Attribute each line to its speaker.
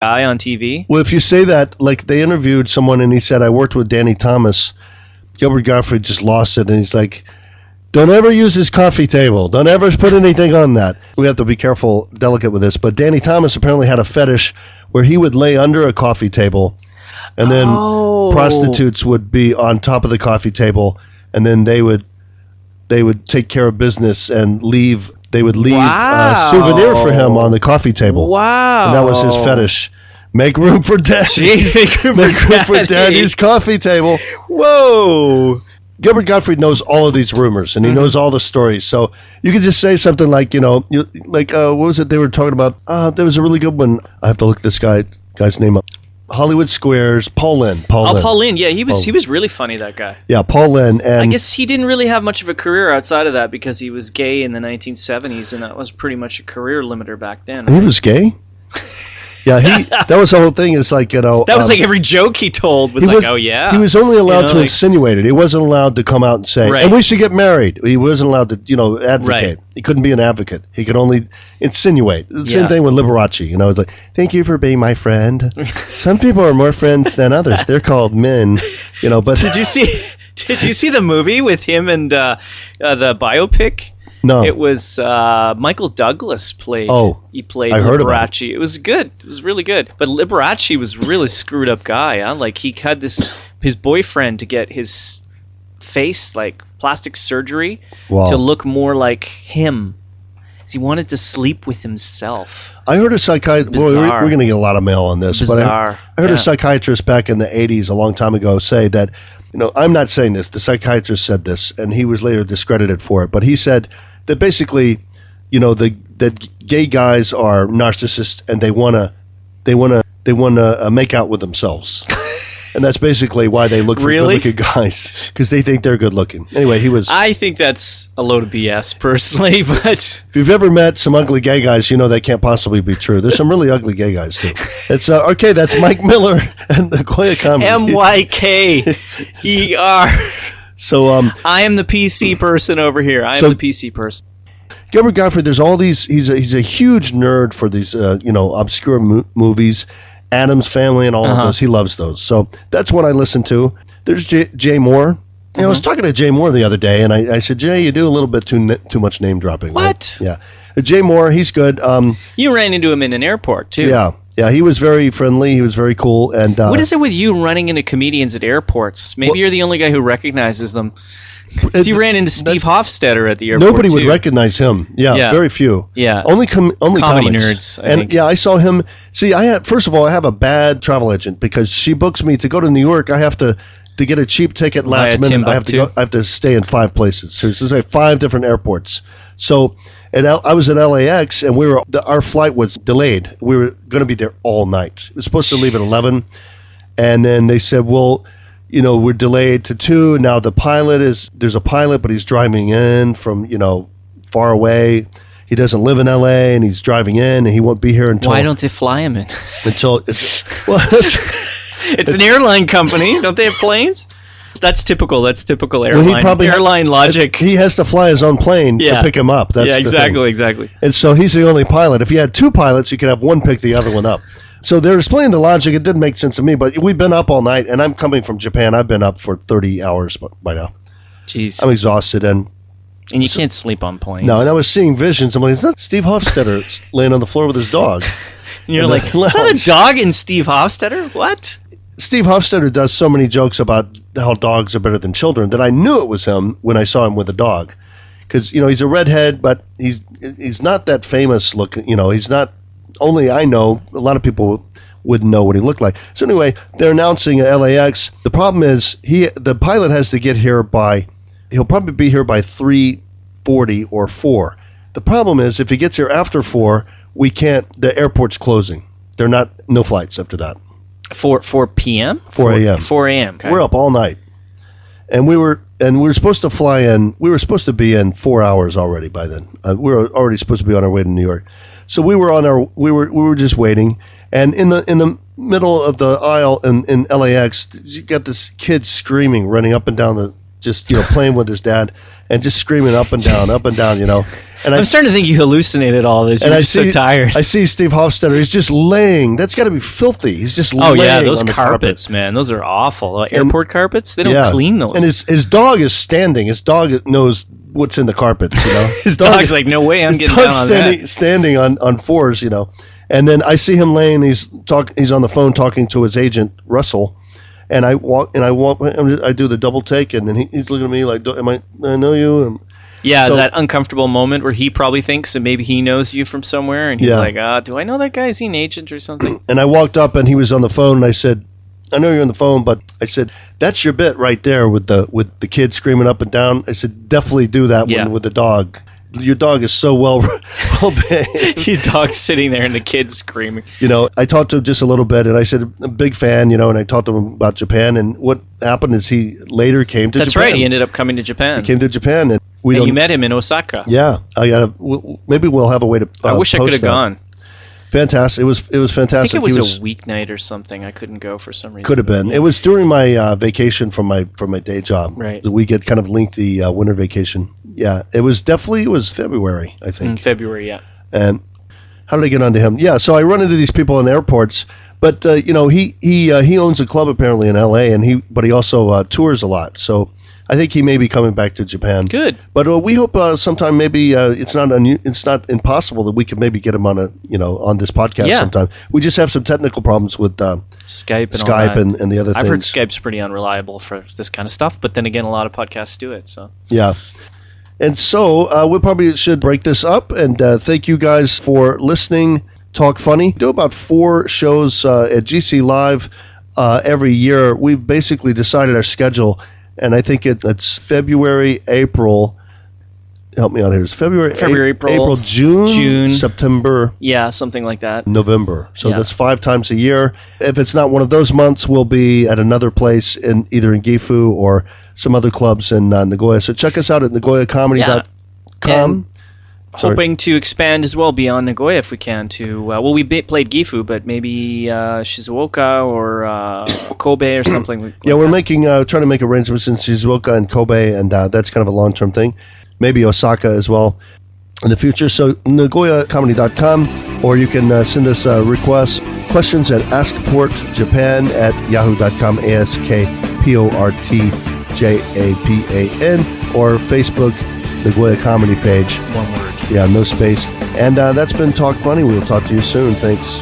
Speaker 1: guy on TV.
Speaker 2: Well, if you say that, like they interviewed someone and he said, I worked with Danny Thomas. Gilbert Gottfried just lost it, and he's like, don't ever use his coffee table. Don't ever put anything on that. We have to be careful, delicate with this. But Danny Thomas apparently had a fetish where he would lay under a coffee table, and then prostitutes would be on top of the coffee table, and then they would take care of business and leave. They would leave a souvenir for him on the coffee table.
Speaker 1: Wow.
Speaker 2: And that was his fetish. Make room for Daddy.
Speaker 1: Make room
Speaker 2: for Daddy's coffee table.
Speaker 1: Whoa.
Speaker 2: Gilbert Gottfried knows all of these rumors, and he knows all the stories. So you could just say something like, what was it they were talking about? There was a really good one. I have to look this guy's name up. Hollywood Squares, Paul Lynde.
Speaker 1: Paul Lynde. Yeah, he was really funny, that guy.
Speaker 2: Yeah, Paul Lynde. And
Speaker 1: I guess he didn't really have much of a career outside of that because he was gay in the 1970s, and that was pretty much a career limiter back then. Right?
Speaker 2: He was gay? Yeah, that was the whole thing. It's like, that
Speaker 1: was like every joke he told was like, oh yeah.
Speaker 2: He was only allowed to insinuate it. He wasn't allowed to come out and say, and we should get married. He wasn't allowed to, advocate. Right. He couldn't be an advocate. He could only insinuate. The same thing with Liberace. It's like, thank you for being my friend. Some people are more friends than others. They're called men, but.
Speaker 1: Did you see the movie with him and the biopic?
Speaker 2: No.
Speaker 1: It was Michael Douglas played. Oh, he played Liberace. It was good. It was really good. But Liberace was a really screwed up guy. Huh? Like he had his boyfriend to get his face like plastic surgery to look more like him. He wanted to sleep with himself.
Speaker 2: I heard a psychiatrist. Boy, we're going to get a lot of mail on this.
Speaker 1: Bizarre.
Speaker 2: But I heard a psychiatrist back in the 80s, a long time ago, say that. I'm not saying this. The psychiatrist said this, and he was later discredited for it. But he said that basically, that gay guys are narcissists and they wanna make out with themselves, and that's basically why they look for good-looking guys, because they think they're good-looking. Anyway, I think
Speaker 1: that's a load of BS, personally. But
Speaker 2: if you've ever met some ugly gay guys, that can't possibly be true. There's some really ugly gay guys too. It's okay. That's Mike Miller and the Nagoyacomedy.
Speaker 1: MYKER.
Speaker 2: So
Speaker 1: I am the PC person over here. I am the PC person.
Speaker 2: Gilbert Gottfried, there's all these. He's a huge nerd for these obscure movies, Addams Family and all of those. He loves those. So that's what I listen to. There's Jay Moore. I was talking to Jay Moore the other day, and I said, Jay, you do a little bit too much name dropping.
Speaker 1: What?
Speaker 2: Right? Yeah. Jay Moore, he's good.
Speaker 1: You ran into him in an airport too.
Speaker 2: Yeah, he was very friendly. He was very cool. And
Speaker 1: what is it with you running into comedians at airports? Maybe you're the only guy who recognizes them. You ran into Steve Hofstetter at the airport.
Speaker 2: Nobody would recognize him. Yeah, very few.
Speaker 1: Yeah,
Speaker 2: only comedy
Speaker 1: nerds. I think.
Speaker 2: Yeah, I saw him. See, first of all, I have a bad travel agent because she books me to go to New York. I have to get a cheap ticket last minute. I have to stay in 5 places. So there's 5 different airports. So. And I was at LAX, and our flight was delayed. We were going to be there all night. It was supposed to leave at 11, and then they said, well, we're delayed to 2. Now there's a pilot, but he's driving in from, far away. He doesn't live in LA, and he's driving in, and he won't be here until...
Speaker 1: Why don't they fly him in?
Speaker 2: It's
Speaker 1: an airline company. Don't they have planes? That's typical airline airline logic.
Speaker 2: He has to fly his own plane to pick him up. That's
Speaker 1: exactly.
Speaker 2: And so he's the only pilot. If you had 2 pilots, you could have one pick the other one up. So they're explaining the logic. It didn't make sense to me, but we've been up all night, and I'm coming from Japan. I've been up for 30 hours by now.
Speaker 1: Jeez.
Speaker 2: I'm exhausted. And
Speaker 1: you can't sleep on planes.
Speaker 2: No, and I was seeing visions. I'm like, is that Steve Hofstetter laying on the floor with his dog?
Speaker 1: And you're like, is that a dog in Steve Hofstetter? What?
Speaker 2: Steve Hofstetter does so many jokes about how dogs are better than children that I knew it was him when I saw him with a dog. Because, he's a redhead, but he's not that famous looking. He's not, only I know, a lot of people wouldn't know what he looked like. So anyway, they're announcing at LAX. The problem is the pilot has to get here he'll probably be here by 3:40 or 4. The problem is if he gets here after 4, the airport's closing. No flights after that.
Speaker 1: 4 p.m.?
Speaker 2: 4 a.m.
Speaker 1: 4 a.m. Okay.
Speaker 2: We're up all night. And we were supposed to fly in. We were supposed to be in 4 hours already by then. We were already supposed to be on our way to New York. So we were just waiting. And in the middle of the aisle in LAX, you got this kid screaming, running up and down just playing with his dad and just screaming up and down, And
Speaker 1: I'm starting to think you hallucinated all this. You're so tired.
Speaker 2: I see Steve Hofstetter. He's just laying. That's got to be filthy. He's just laying. Oh yeah,
Speaker 1: those
Speaker 2: on the
Speaker 1: carpets, man. Those are awful. Airport carpets. They don't clean those.
Speaker 2: And his dog is standing. His dog knows what's in the carpets.
Speaker 1: His dog's like, no way, I'm getting down on that.
Speaker 2: Standing on fours. And then I see him laying. He's on the phone talking to his agent Russell. And I do the double take, and then he's looking at me like, I know you.
Speaker 1: Yeah, so, that uncomfortable moment where he probably thinks that maybe he knows you from somewhere, and he's like, do I know that guy? Is he an agent or something?
Speaker 2: And I walked up, and he was on the phone, and I said, I know you're on the phone, but I said, that's your bit right there with the kid screaming up and down. I said, definitely do that one with the dog. Your dog is so well behaved.
Speaker 1: Your dog's sitting there and the kid's screaming.
Speaker 2: I talked to him just a little bit, and I said, I'm a big fan, and I talked to him about Japan. And what happened is he later came to Japan.
Speaker 1: That's right. He ended up coming to Japan.
Speaker 2: He came to Japan. And
Speaker 1: you met him in Osaka.
Speaker 2: Yeah. Maybe we'll have a way to
Speaker 1: I wish I could have gone.
Speaker 2: Fantastic. It was fantastic.
Speaker 1: I think it was a weeknight or something. I couldn't go for some reason.
Speaker 2: Could have been. It was during my vacation from my day job.
Speaker 1: Right.
Speaker 2: We get kind of lengthy winter vacation. Yeah. It was February, I think.
Speaker 1: February, yeah.
Speaker 2: And how did I get onto him? Yeah. So I run into these people in airports, but he owns a club apparently in L.A. but he also tours a lot. So I think he may be coming back to Japan.
Speaker 1: Good.
Speaker 2: But we hope sometime maybe it's not impossible that we could maybe get him on on this podcast sometime. We just have some technical problems with
Speaker 1: Skype and
Speaker 2: all that. And the other things.
Speaker 1: I've heard Skype's pretty unreliable for this kind of stuff, but then again, a lot of podcasts do it. So
Speaker 2: yeah. And so we probably should break this up. And thank you guys for listening. Talk Funny. We do about 4 shows at GC Live every year. We've basically decided our schedule. And I think it's February, April. Help me out here. It's February, April, June, September.
Speaker 1: Yeah, something like that.
Speaker 2: November. So that's 5 times a year. If it's not one of those months, we'll be at another place either in Gifu or some other clubs in Nagoya. So check us out at Nagoyacomedy.com.
Speaker 1: Hoping to expand as well beyond Nagoya if we can to we played Gifu, but maybe Shizuoka or Kobe or something like
Speaker 2: we're trying to make arrangements in Shizuoka and Kobe, and that's kind of a long-term thing. Maybe Osaka as well in the future. So Nagoyacomedy.com, or you can send us requests, questions at askportjapan@yahoo.com, AskPortJapan, or Facebook Nagoya Comedy page.
Speaker 1: One word.
Speaker 2: Yeah, no space. And that's been Talk Funny. We'll talk to you soon. Thanks.